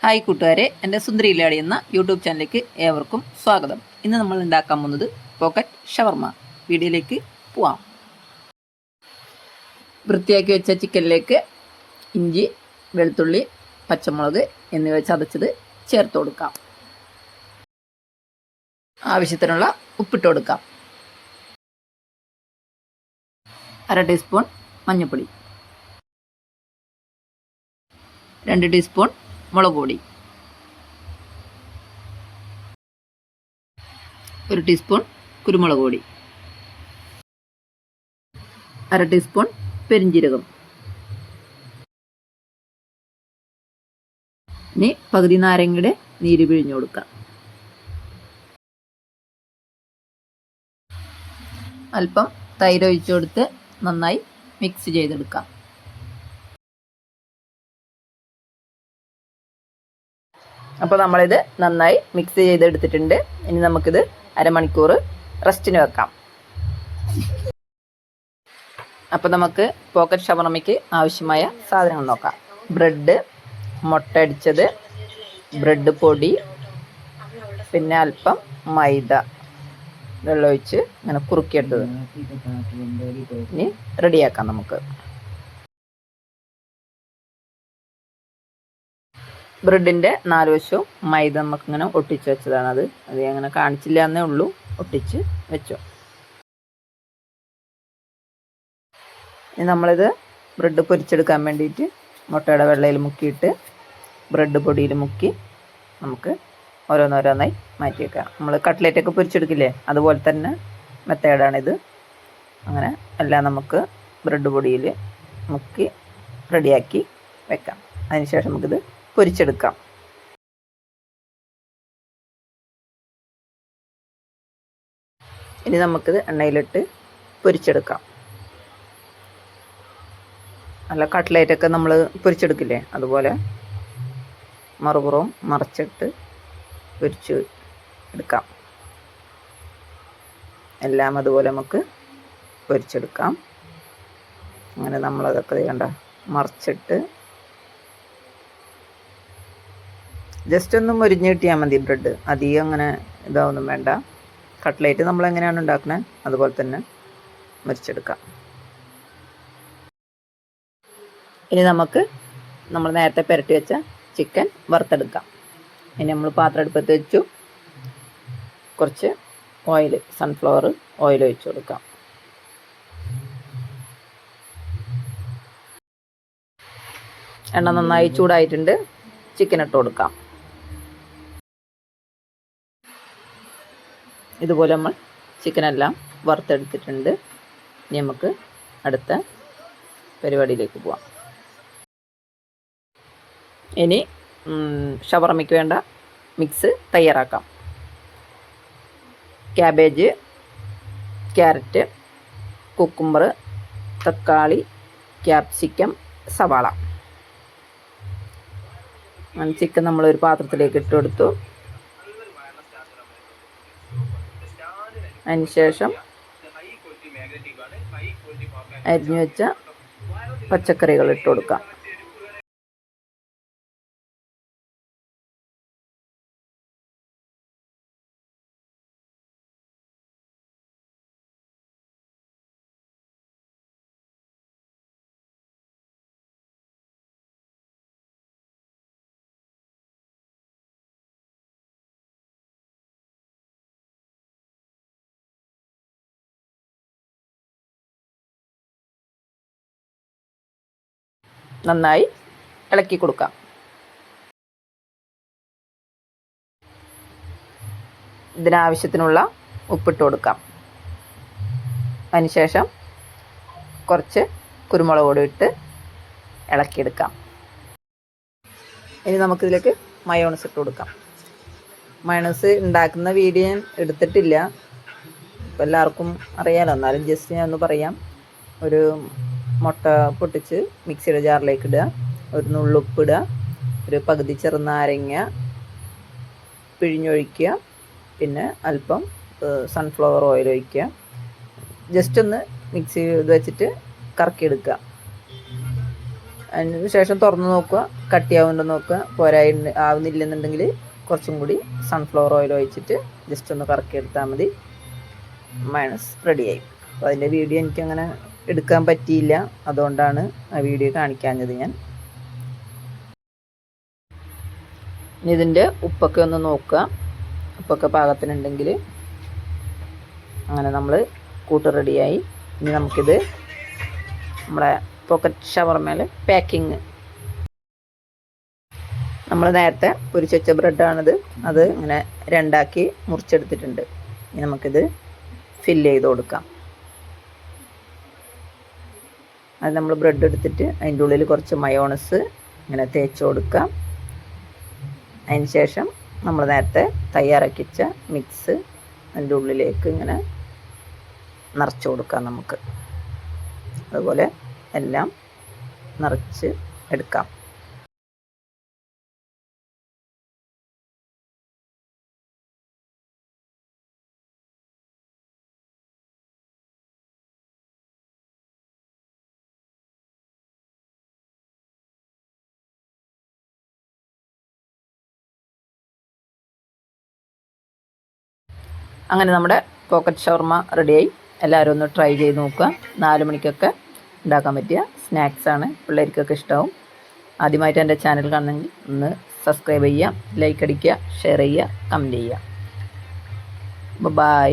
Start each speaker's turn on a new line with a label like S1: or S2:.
S1: Hi കൂട്ടുകാരെ, എൻ്റെ സുന്ദരിയിലാടി എന്ന യൂട്യൂബ് ചാനലിലേക്ക് ഏവർക്കും സ്വാഗതം. ഇന്ന് നമ്മൾ ഉണ്ടാക്കാൻ പോകുന്നത് പോക്കറ്റ് ഷവർമ. വീഡിയോയിലേക്ക് പോവാം. വൃത്തിയാക്കി വെച്ച ചിക്കനിലേക്ക് ഇഞ്ചി, വെളുത്തുള്ളി, പച്ചമുളക് എന്നിവ ചതച്ചത് ചേർത്ത് കൊടുക്കാം. ആവശ്യത്തിനുള്ള ഉപ്പിട്ട് കൊടുക്കാം. 1/2 ടീസ്പൂൺ മഞ്ഞൾപ്പൊടി, 2 ടീസ്പൂൺ മുളക് പൊടി, 1 ടീസ്പൂൺ കുരുമുളക് പൊടി, 1/2 ടീസ്പൂൺ പെരിഞ്ജീരകം. ഇനി പകുതി നാരങ്ങയുടെ നീര് പിഴിഞ്ഞു കൊടുക്കാം. അല്പം തൈര് ഒഴിച്ചു കൊടുത്ത് നന്നായി മിക്സ് ചെയ്തെടുക്കാം. അപ്പോൾ നമ്മളിത് നന്നായി മിക്സ് ചെയ്തെടുത്തിട്ടുണ്ട്. ഇനി നമുക്കിത് അരമണിക്കൂർ റെസ്റ്റിന് വെക്കാം. അപ്പോൾ നമുക്ക് പോക്കറ്റ് ഷവർമയ്ക്ക് ആവശ്യമായ സാധനങ്ങൾ നോക്കാം. ബ്രെഡ്, മുട്ട അടിച്ചത്, ബ്രെഡ് പൊടി, പിന്നെ അല്പം മൈദ വെള്ളമൊഴിച്ച് ഇങ്ങനെ കുറുക്കിയെടുത്തത്. ഇനി റെഡിയാക്കാം നമുക്ക്. ബ്രെഡിൻ്റെ 4 വശവും മൈദ നമുക്കിങ്ങനെ ഒട്ടിച്ച് വെച്ചതാണത്. അത് അങ്ങനെ കാണിച്ചില്ല എന്നേ ഉള്ളൂ, ഒട്ടിച്ച് വെച്ചു. ഇനി നമ്മളിത് ബ്രെഡ് പൊരിച്ചെടുക്കാൻ വേണ്ടിയിട്ട് മുട്ടയുടെ വെള്ളയിൽ മുക്കിയിട്ട് ബ്രെഡ് പൊടിയിൽ മുക്കി നമുക്ക് ഓരോന്നോരോന്നായി മാറ്റി വെക്കാം. നമ്മൾ കട്ട്ലേറ്റൊക്കെ പൊരിച്ചെടുക്കില്ലേ, അതുപോലെ തന്നെ മെത്തേഡാണിത്. അങ്ങനെ എല്ലാം നമുക്ക് ബ്രെഡ് പൊടിയിൽ മുക്കി റെഡിയാക്കി വെക്കാം. അതിനുശേഷം നമുക്കിത് പൊരിച്ചെടുക്കാം. ഇനി നമുക്കിത് എണ്ണയിലിട്ട് പൊരിച്ചെടുക്കാം. നല്ല കട്ട്ലേറ്റൊക്കെ നമ്മൾ പൊരിച്ചെടുക്കില്ലേ, അതുപോലെ മറുപുറവും മറിച്ചിട്ട് പൊരിച്ച് എടുക്കാം. എല്ലാം അതുപോലെ നമുക്ക് പൊരിച്ചെടുക്കാം. അങ്ങനെ നമ്മളതൊക്കെ കണ്ട മറിച്ചിട്ട് ജസ്റ്റ് ഒന്ന് മൊരിഞ്ഞ് കിട്ടിയാൽ മതി. ബ്രെഡ് അധികം അങ്ങനെ ഇതാവൊന്നും വേണ്ട. കട്ട്ലേറ്റ് നമ്മൾ എങ്ങനെയാണ് ഉണ്ടാക്കുന്നത് അതുപോലെ തന്നെ മൊരിച്ചെടുക്കാം. ഇനി നമുക്ക് നമ്മൾ നേരത്തെ പുരട്ടി വെച്ച ചിക്കൻ വറുത്തെടുക്കാം. ഇനി നമ്മൾ പാത്രം അടുപ്പത്ത് വെച്ചു. കുറച്ച് ഓയിൽ, സൺഫ്ലവർ ഓയിൽ ഒഴിച്ചു കൊടുക്കാം. എണ്ണ നന്നായി ചൂടായിട്ടുണ്ട്. ചിക്കൻ ഇട്ട് കൊടുക്കാം. ഇതുപോലെ നമ്മൾ ചിക്കനെല്ലാം വറുത്തെടുത്തിട്ടുണ്ട്. ഇനി നമുക്ക് അടുത്ത പരിപാടിയിലേക്ക് പോവാം. ഇനി ഷവർമയ്ക്ക് വേണ്ട മിക്സ് തയ്യാറാക്കാം. ക്യാബേജ്, ക്യാരറ്റ്, കുക്കുംബർ, തക്കാളി, ക്യാപ്സിക്കം, സവാള. ചിക്കൻ നമ്മളൊരു പാത്രത്തിലേക്ക് ഇട്ട് കൊടുത്തു. അതിനുശേഷം അരിഞ്ഞു വെച്ച പച്ചക്കറികൾ ഇട്ട് കൊടുക്കാം. നന്നായി ഇളക്കി കൊടുക്കാം. ഇതിനാവശ്യത്തിനുള്ള ഉപ്പിട്ട് കൊടുക്കാം. അതിനുശേഷം കുറച്ച് കുരുമുളക് പൊടി ഇട്ട് ഇളക്കിയെടുക്കാം. ഇനി നമുക്കിതിലേക്ക് മയോണൈസ് ഇട്ട് കൊടുക്കാം. മയോണൈസ് ഉണ്ടാക്കുന്ന വീഡിയോ ഞാൻ എടുത്തിട്ടില്ല, ഇപ്പോൾ എല്ലാവർക്കും അറിയാമല്ലോ, എന്നാലും ജസ്റ്റ് ഞാൻ ഒന്ന് പറയാം. ഒരു മുട്ട പൊട്ടിച്ച് മിക്സിയുടെ ജാറിലേക്ക് ഇടുക, ഒരു നുള്ളുപ്പിടുക, ഒരു പകുതി ചെറുനാരങ്ങ പിഴിഞ്ഞൊഴിക്കുക, പിന്നെ അല്പം സൺഫ്ലവർ ഓയിൽ ഒഴിക്കുക. ജസ്റ്റ് ഒന്ന് മിക്സി ഇത് വെച്ചിട്ട് കറക്കിയെടുക്കുക. അതിന് ശേഷം തുറന്ന് നോക്കുക, കട്ടിയാവുന്നുണ്ടോ നോക്കുക. പോരായി ആവുന്നില്ലെന്നുണ്ടെങ്കിൽ കുറച്ചും കൂടി സൺഫ്ലവർ ഓയിൽ ഒഴിച്ചിട്ട് ജസ്റ്റ് ഒന്ന് കറക്കിയെടുത്താൽ മതി. മയണൈസ് റെഡിയായി. അപ്പോൾ അതിൻ്റെ വീഡിയോ എനിക്കങ്ങനെ എടുക്കാൻ പറ്റിയില്ല, അതുകൊണ്ടാണ് ആ വീഡിയോ കാണിക്കാഞ്ഞത് ഞാൻ. ഇനി ഇതിൻ്റെ ഉപ്പൊക്കെ ഒന്ന് നോക്കുക. ഉപ്പൊക്കെ പാകത്തിനുണ്ടെങ്കിൽ അങ്ങനെ നമ്മൾ കൂട്ട് റെഡിയായി. ഇനി നമുക്കിത് നമ്മുടെ പോക്കറ്റ് ഷവർമയിൽ പാക്കിങ്. നമ്മൾ നേരത്തെ പൊരിച്ച് വെച്ച ബ്രെഡാണിത്. അത് ഇങ്ങനെ രണ്ടാക്കി മുറിച്ചെടുത്തിട്ടുണ്ട്. ഇനി നമുക്കിത് ഫില്ല് ചെയ്ത് കൊടുക്കാം. അത് നമ്മൾ ബ്രെഡ് എടുത്തിട്ട് അതിൻ്റെ ഉള്ളിൽ കുറച്ച് മയോണൈസ് ഇങ്ങനെ തേച്ച് കൊടുക്കാം. അതിന് ശേഷം നമ്മൾ നേരത്തെ തയ്യാറാക്കി വെച്ച മിക്സ് അതിൻ്റെ ഉള്ളിലേക്ക് ഇങ്ങനെ നിറച്ച് കൊടുക്കാം നമുക്ക്. അതുപോലെ എല്ലാം നിറച്ച് എടുക്കാം. അങ്ങനെ നമ്മുടെ പോക്കറ്റ് ഷവർമ റെഡിയായി. എല്ലാവരും ഒന്ന് ട്രൈ ചെയ്ത് നോക്കുക. 4 മണിക്കൊക്കെ ഉണ്ടാക്കാൻ പറ്റിയ സ്നാക്സാണ്. പിള്ളേർക്കൊക്കെ ഇഷ്ടമാവും. ആദ്യമായിട്ട് എൻ്റെ ചാനൽ കാണണമെങ്കിൽ ഒന്ന് സബ്സ്ക്രൈബ് ചെയ്യുക, ലൈക്ക് അടിക്കുക, ഷെയർ ചെയ്യുക, കമൻറ്റ് ചെയ്യുക. ബൈ.